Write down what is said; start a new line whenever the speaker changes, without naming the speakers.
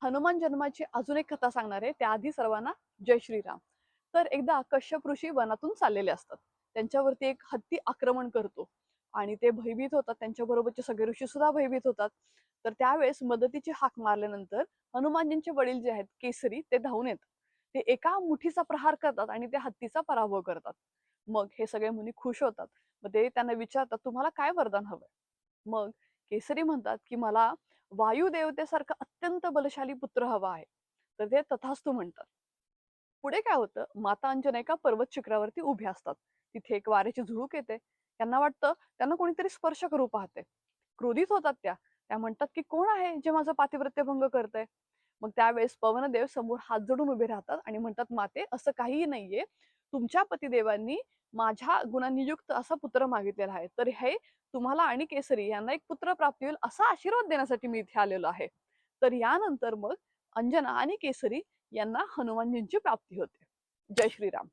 हनुमान जन्माची अजून एक कथा सांगणार आहे. त्याआधी सर्वांना जय श्रीराम. तर एकदा कश्यप ऋषी वनातून चाललेले असतात. त्यांच्यावरती एक हत्ती आक्रमण करतो आणि ते भयभीत होतात. त्यांच्याबरोबरचे सगळे ऋषी सुद्धा भयभीत होतात. तर त्यावेळेस मदतीची हाक मारल्यानंतर हनुमानजींचे वडील जे आहेत केसरी ते धावून येतात. ते एका मुठीचा प्रहार करतात आणि त्या हत्तीचा पराभव करतात. मग हे सगळे मुनी खुश होतात. मग ते त्यांना विचारतात, तुम्हाला काय वरदान हवंय? मग केसरी म्हणतात की मला वायू देवतेसारखा अत्यंत बलशाली पुत्र हवा आहे. तर ते तथास्तु म्हणतात. पुढे काय होतं, माता अंजना एका पर्वत शिखरावरती उभ्या असतात. तिथे एक वाऱ्याची झुळूक येते. त्यांना वाटतं त्यांना कोणीतरी स्पर्श करू पाहते. क्रोधित होतात त्या. त्या म्हणतात की कोण आहे जे माझं पातिव्रत्य भंग करतंय? मग त्यावेळेस पवनदेव समोर हात जोडून उभे राहतात आणि म्हणतात, माते असं काहीही नाहीये. तुमच्या पतिदेवांनी माझ्या गुणांनी युक्त असा पुत्र मागितलेला आहे. तर हे तुम्हाला आणि केसरी यांना एक पुत्र प्राप्ती होईल असा आशीर्वाद देण्यासाठी मी इथे आलेलो आहे. तर यानंतर मग अंजना आणि केसरी यांना हनुमानजींची प्राप्ती होते. जय श्रीराम.